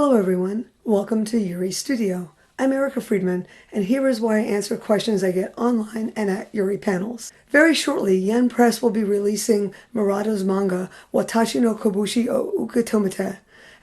Hello everyone, welcome to Yuri Studio. I'm Erica Friedman, and here is why I answer questions I get online and at Yuri panels. Very shortly, Yen Press will be releasing Murata's manga, Watashi no Kobushi o Uketomete,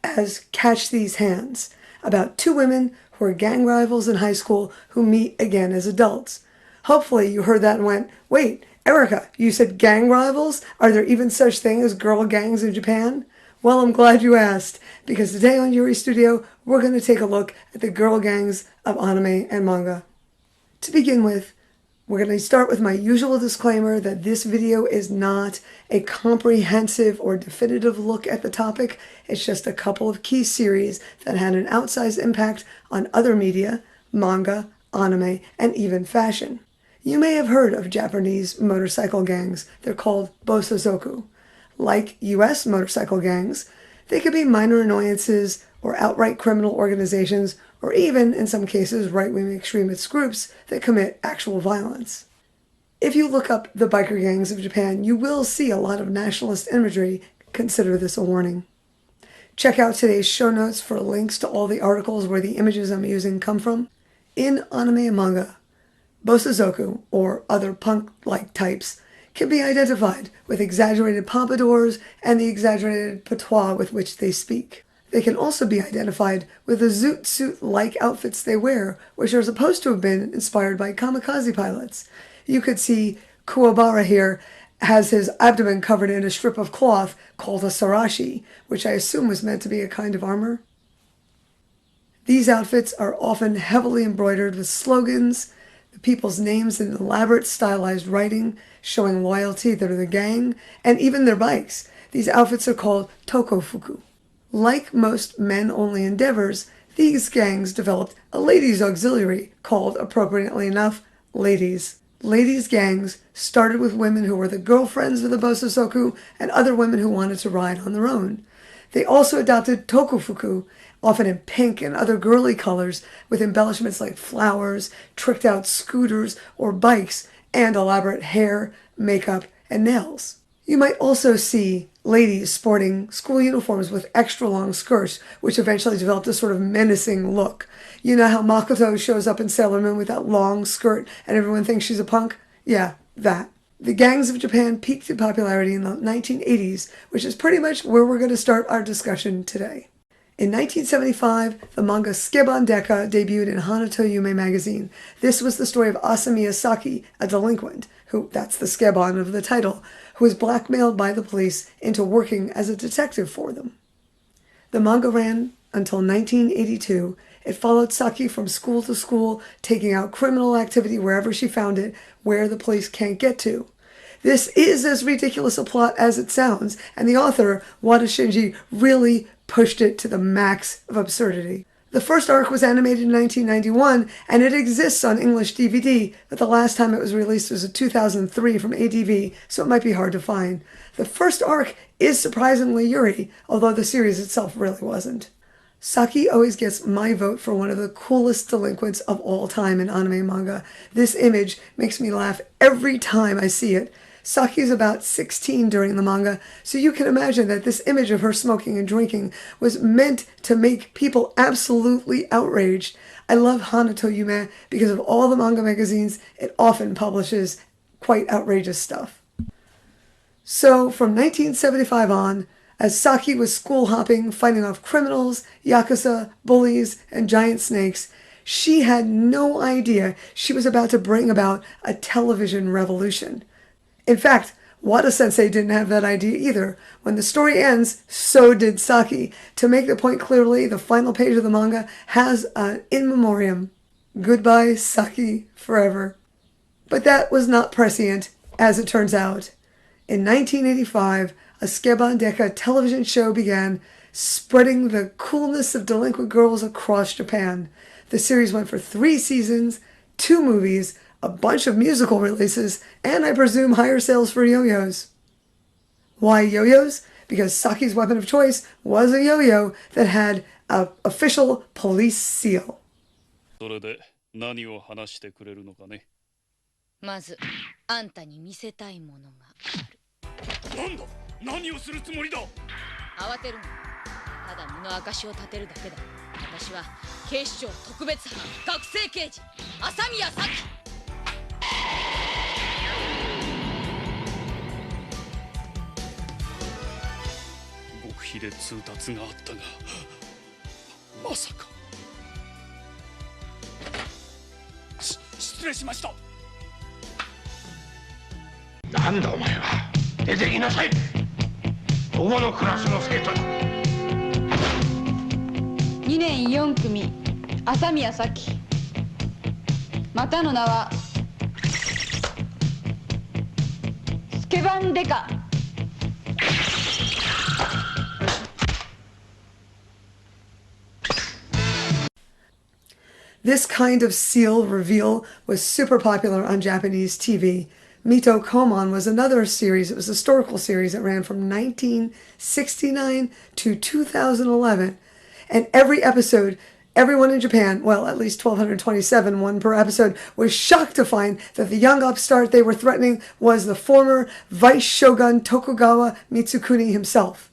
as Catch These Hands, about two women who are gang rivals in high school who meet again as adults. Hopefully you heard that and went, wait, Erica, you said gang rivals? Are there even such thing as girl gangs in Japan? Well, I'm glad you asked, because today on Yuri Studio, we're going to take a look at the girl gangs of anime and manga. To begin with, we're going to start with my usual disclaimer that this video is not a comprehensive or definitive look at the topic. It's just a couple of key series that had an outsized impact on other media, manga, anime, and even fashion. You may have heard of Japanese motorcycle gangs. They're called Bosozoku. Like U.S. motorcycle gangs, they could be minor annoyances or outright criminal organizations, or even, in some cases, right-wing extremist groups that commit actual violence. If you look up the biker gangs of Japan, you will see a lot of nationalist imagery. Consider this a warning. Check out today's show notes for links to all the articles where the images I'm using come from. In anime and manga, Bosozoku, or other punk-like types, can be identified with exaggerated pompadours and the exaggerated patois with which they speak. They can also be identified with the zoot suit-like outfits they wear, which are supposed to have been inspired by kamikaze pilots. You could see Kuwabara here has his abdomen covered in a strip of cloth called a sarashi, which I assume was meant to be a kind of armor. These outfits are often heavily embroidered with slogans, the people's names in elaborate stylized writing, showing loyalty to the gang, and even their bikes. These outfits are called tokofuku. Like most men-only endeavors, these gangs developed a ladies' auxiliary called, appropriately enough, ladies. Ladies' gangs started with women who were the girlfriends of the Bosozoku and other women who wanted to ride on their own. They also adopted tokofuku, often in pink and other girly colors, with embellishments like flowers, tricked-out scooters or bikes, and elaborate hair, makeup, and nails. You might also see ladies sporting school uniforms with extra-long skirts, which eventually developed a sort of menacing look. You know how Makoto shows up in Sailor Moon with that long skirt and everyone thinks she's a punk? Yeah, that. The gangs of Japan peaked in popularity in the 1980s, which is pretty much where we're going to start our discussion today. In 1975, the manga Sukeban Deka debuted in Hana Yume magazine. This was the story of Asamiya Saki, a delinquent, who, that's the Sukeban of the title, who was blackmailed by the police into working as a detective for them. The manga ran until 1982. It followed Saki from school to school, taking out criminal activity wherever she found it, where the police can't get to. This is as ridiculous a plot as it sounds, and the author, Wada Shinji, really pushed it to the max of absurdity. The first arc was animated in 1991, and it exists on English DVD, but the last time it was released was in 2003 from ADV, so it might be hard to find. The first arc is surprisingly Yuri, although the series itself really wasn't. Saki always gets my vote for one of the coolest delinquents of all time in anime and manga. This image makes me laugh every time I see it. Saki is about 16 during the manga, so you can imagine that this image of her smoking and drinking was meant to make people absolutely outraged. I love Hana Yume because of all the manga magazines it often publishes quite outrageous stuff. So from 1975 on, as Saki was school hopping, fighting off criminals, yakuza, bullies, and giant snakes, she had no idea she was about to bring about a television revolution. In fact, Wada-sensei didn't have that idea either. When the story ends, so did Saki. To make the point clearly, the final page of the manga has an in memoriam. Goodbye, Saki, forever. But that was not prescient, as it turns out. In 1985, a Sukeban Deka television show began, spreading the coolness of delinquent girls across Japan. The series went for 3 seasons, 2 movies, a bunch of musical releases, and I presume higher sales for yo-yos. Why yo-yos? Because Saki's weapon of choice was a yo-yo that had an official police seal. それで何を話してくれるのかね。まずあんたに見せたいものがある。なんだ？何をするつもりだ？慌てるな。ただの証を立てるだけだ。私は警視庁特別班学生刑事朝宮咲。極秘で通達があったが、まさか。失礼しました。なんだお前は。出てきなさい。どこのクラスの生徒だ。2年4組朝宮咲。またの名はスケバンデカ。This kind of seal reveal was super popular on Japanese TV. Mito Komon was another series. It was a historical series that ran from 1969 to 2011. And every episode, everyone in Japan, well, at least 1,227, one per episode, was shocked to find that the young upstart they were threatening was the former Vice Shogun Tokugawa Mitsukuni himself.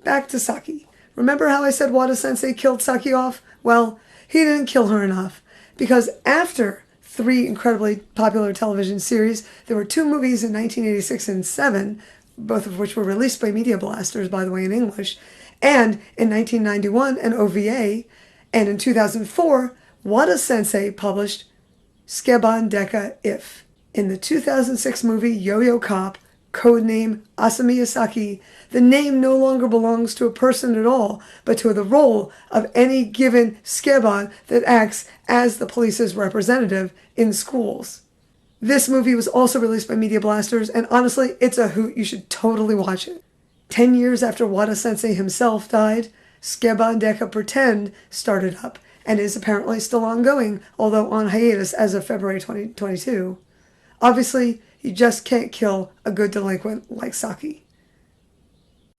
Back to Saki. Remember how I said Wada-sensei killed Saki off? Well, he didn't kill her enough, because after 3 incredibly popular television series, there were 2 movies in 1986 and 7, both of which were released by Media Blasters, by the way, in English, and in 1991 an OVA, and in 2004, Wada-sensei published Sukeban Deka If. In the 2006 movie Yo-Yo Cop, codename Asami Saki, the name no longer belongs to a person at all, but to the role of any given Sukeban that acts as the police's representative in schools. This movie was also released by Media Blasters, and honestly, it's a hoot. You should totally watch it. 10 years after Wada-sensei himself died, Sukeban Deka Pretend started up, and is apparently still ongoing, although on hiatus as of February 2022. Obviously, you just can't kill a good delinquent like Saki.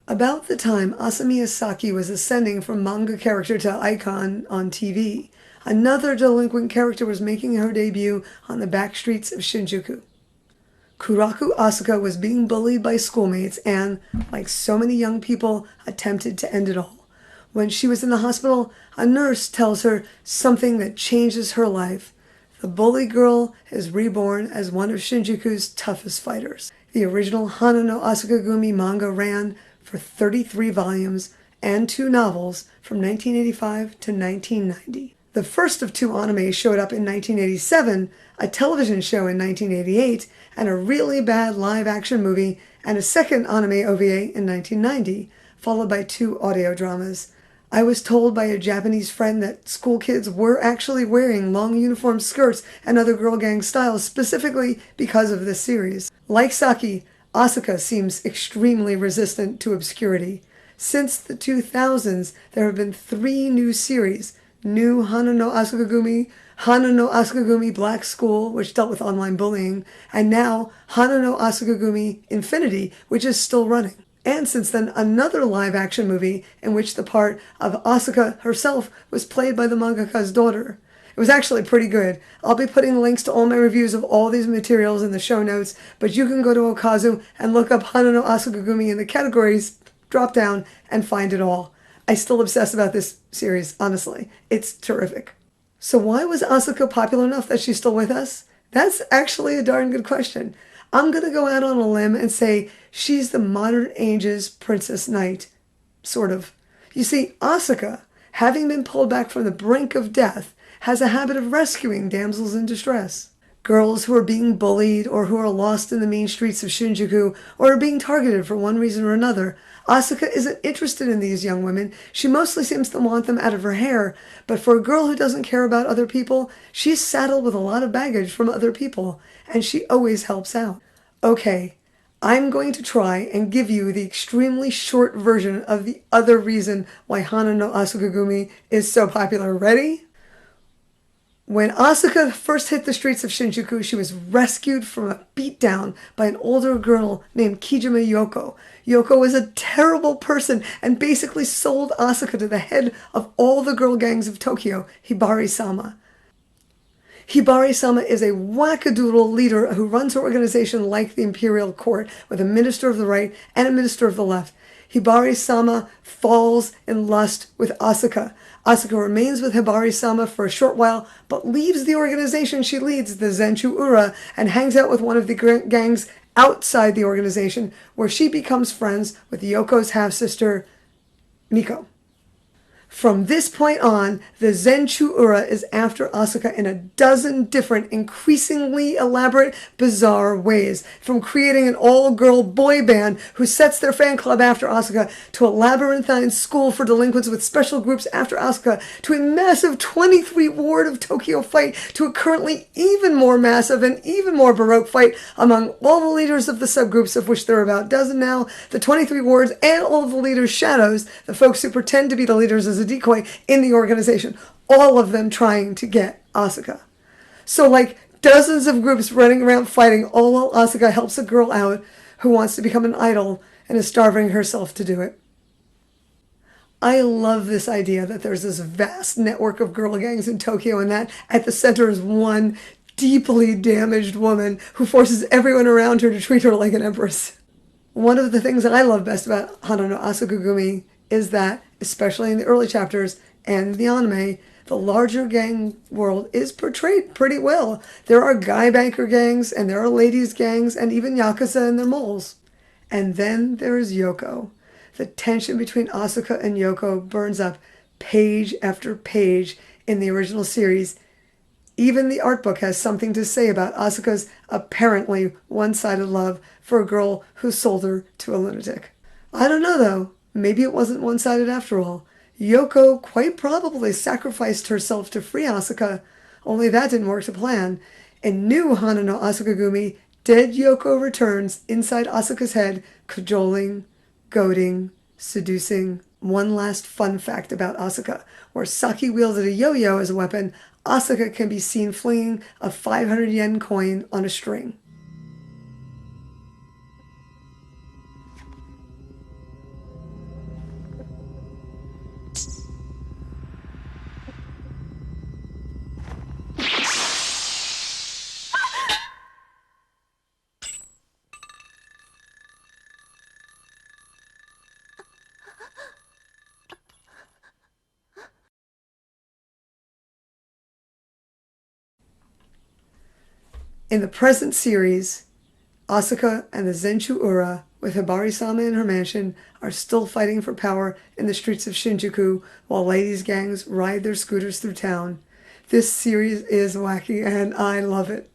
About the time Asami Saki was ascending from manga character to icon on TV, another delinquent character was making her debut on the back streets of Shinjuku. Kuraku Asuka was being bullied by schoolmates and, like so many young people, attempted to end it all. When she was in the hospital, a nurse tells her something that changes her life. The bully girl is reborn as one of Shinjuku's toughest fighters. The original Hana no Asukagumi manga ran for 33 volumes and 2 novels from 1985 to 1990. The first of 2 animes showed up in 1987, a television show in 1988, and a really bad live-action movie, and a second anime OVA in 1990, followed by 2 audio dramas. I was told by a Japanese friend that school kids were actually wearing long uniform skirts and other girl gang styles specifically because of this series. Like Saki, Asuka seems extremely resistant to obscurity. Since the 2000s, there have been 3 new series: New Hana no Asukagumi Black School, which dealt with online bullying, and now Hana no Asukagumi Infinity, which is still running. And since then, another live-action movie in which the part of Asuka herself was played by the mangaka's daughter. It was actually pretty good. I'll be putting links to all my reviews of all these materials in the show notes, but you can go to Okazu and look up Hana no Asukagumi in the categories drop down and find it all. I still obsess about this series, honestly. It's terrific. So why was Asuka popular enough that she's still with us? That's actually a darn good question. I'm going to go out on a limb and say she's the modern age's Princess Knight. Sort of. You see, Asuka, having been pulled back from the brink of death, has a habit of rescuing damsels in distress. Girls who are being bullied or who are lost in the mean streets of Shinjuku or are being targeted for one reason or another. Asuka isn't interested in these young women. She mostly seems to want them out of her hair, but for a girl who doesn't care about other people, she's saddled with a lot of baggage from other people, and she always helps out. Okay, I'm going to try and give you the extremely short version of the other reason why Hana no Asukagumi is so popular. Ready? When Asuka first hit the streets of Shinjuku, she was rescued from a beatdown by an older girl named Kijima Yoko. Yoko was a terrible person and basically sold Asuka to the head of all the girl gangs of Tokyo, Hibari-sama. Hibari-sama is a wackadoodle leader who runs her organization like the imperial court, with a minister of the right and a minister of the left. Hibari-sama falls in lust with Asuka. Asuka remains with Hibari-sama for a short while, but leaves the organization she leads, the Zenchu Ura, and hangs out with one of the gangs outside the organization, where she becomes friends with Yoko's half-sister, Miko. From this point on, the Zenchu Ura is after Asuka in a dozen different, increasingly elaborate, bizarre ways. From creating an all-girl boy band who sets their fan club after Asuka, to a labyrinthine school for delinquents with special groups after Asuka, to a massive 23 Ward of Tokyo fight, to a currently even more massive and even more baroque fight among all the leaders of the subgroups, of which there are about a dozen now, the 23 wards and all of the leaders' shadows, the folks who pretend to be the leaders as a decoy in the organization, all of them trying to get Asuka. So like dozens of groups running around fighting, all while Asuka helps a girl out who wants to become an idol and is starving herself to do it. I love this idea that there's this vast network of girl gangs in Tokyo, and that at the center is one deeply damaged woman who forces everyone around her to treat her like an empress. One of the things that I love best about Hana no Asukagumi is that, especially in the early chapters and the anime, the larger gang world is portrayed pretty well. There are guy banker gangs, and there are ladies gangs, and even yakuza and their moles. And then there is Yoko. The tension between Asuka and Yoko burns up page after page in the original series. Even the art book has something to say about Asuka's apparently one-sided love for a girl who sold her to a lunatic. I don't know though. Maybe it wasn't one-sided after all. Yoko quite probably sacrificed herself to free Asuka, only that didn't work to plan. In new Hana no Asukagumi, dead Yoko returns inside Asuka's head, cajoling, goading, seducing. One last fun fact about Asuka. Where Saki wielded a yo-yo as a weapon, Asuka can be seen flinging a 500 yen coin on a string. In the present series, Asuka and the Zenchu Ura, with Hibari-sama in her mansion, are still fighting for power in the streets of Shinjuku while ladies' gangs ride their scooters through town. This series is wacky and I love it.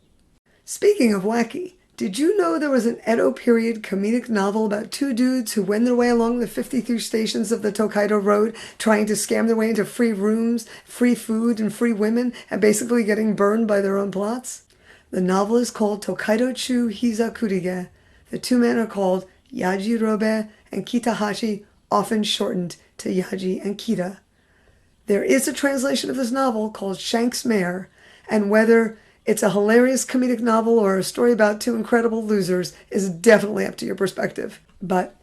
Speaking of wacky, did you know there was an Edo period comedic novel about two dudes who wend their way along the 53 stations of the Tokaido Road trying to scam their way into free rooms, free food, and free women, and basically getting burned by their own plots? The novel is called Tokaido Chu Hiza Kurige. The two men are called Yaji Robe and Kita Hachi, often shortened to Yaji and Kita. There is a translation of this novel called Shank's Mare, and whether it's a hilarious comedic novel or a story about two incredible losers is definitely up to your perspective. But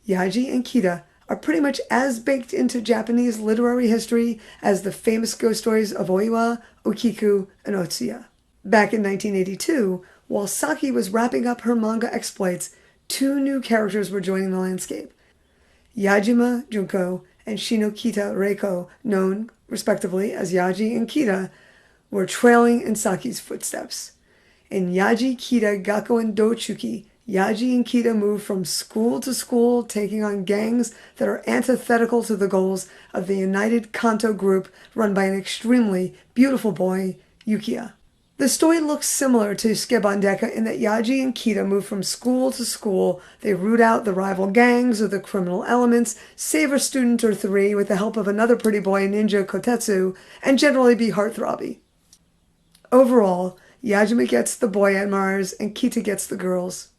Yaji and Kita are pretty much as baked into Japanese literary history as the famous ghost stories of Oiwa, Okiku, and Otsuya. Back in 1982, while Saki was wrapping up her manga exploits, two new characters were joining the landscape. Yajima Junko and Shinokita Reiko, known respectively as Yaji and Kita, were trailing in Saki's footsteps. In Yaji Kita Gakuen Dochuki, Yaji and Kita move from school to school, taking on gangs that are antithetical to the goals of the United Kanto group run by an extremely beautiful boy, Yukiya. The story looks similar to Sukeban Deka in that Yaji and Kita move from school to school. They root out the rival gangs or the criminal elements, save a student or three with the help of another pretty boy ninja Kotetsu, and generally be heartthrobby. Overall, Yajima gets the boy admirers and Kita gets the girls.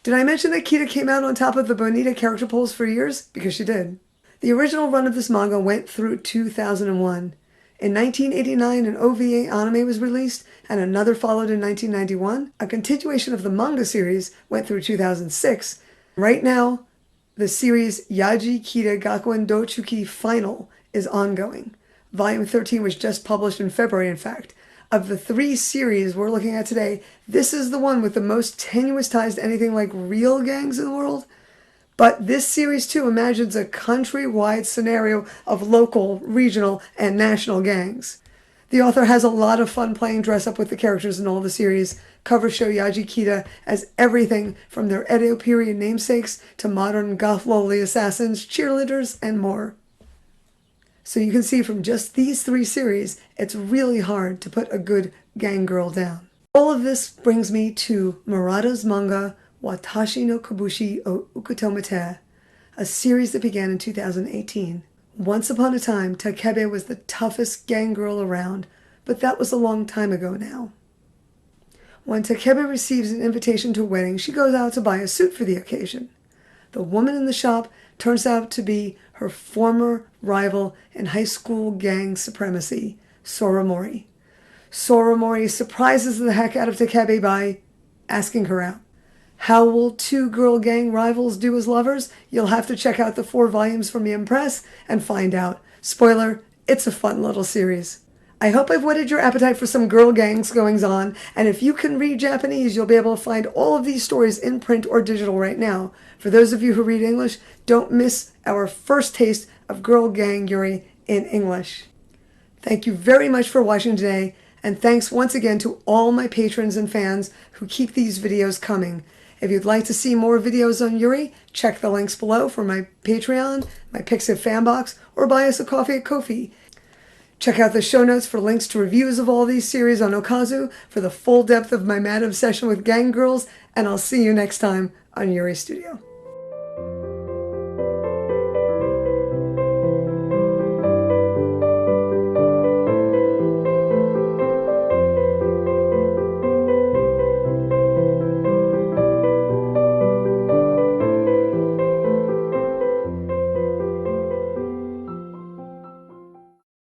Did I mention that Kita came out on top of the Bonita character polls for years? Because she did. The original run of this manga went through 2001. In 1989, an OVA anime was released, and another followed in 1991. A continuation of the manga series went through 2006. Right now, the series Yaji Kita Gakuen Dochuki Final is ongoing. Volume 13 was just published in February, in fact. Of the three series we're looking at today, this is the one with the most tenuous ties to anything like real gangs in the world. But this series too imagines a countrywide scenario of local, regional, and national gangs. The author has a lot of fun playing dress up with the characters in all the series. Covers show Yaji Kita as everything from their Edo period namesakes to modern goth loli assassins, cheerleaders, and more. So you can see from just these 3 series, it's really hard to put a good gang girl down. All of this brings me to Murata's manga, Watashi no Kobushi o Ukutomete, a series that began in 2018. Once upon a time, Takebe was the toughest gang girl around, but that was a long time ago now. When Takebe receives an invitation to a wedding, she goes out to buy a suit for the occasion. The woman in the shop turns out to be her former rival in high school gang supremacy, Soramori. Soramori surprises the heck out of Takebe by asking her out. How will 2 girl gang rivals do as lovers? You'll have to check out the 4 volumes from Yam Press and find out. Spoiler, it's a fun little series. I hope I've whetted your appetite for some girl gangs goings on, and if you can read Japanese, you'll be able to find all of these stories in print or digital right now. For those of you who read English, don't miss our first taste of girl gang Yuri in English. Thank you very much for watching today, and thanks once again to all my patrons and fans who keep these videos coming. If you'd like to see more videos on Yuri, check the links below for my Patreon, my Pixiv fan box, or buy us a coffee at Ko-fi. Check out the show notes for links to reviews of all these series on Okazu for the full depth of my mad obsession with gang girls, and I'll see you next time on Yuri Studio.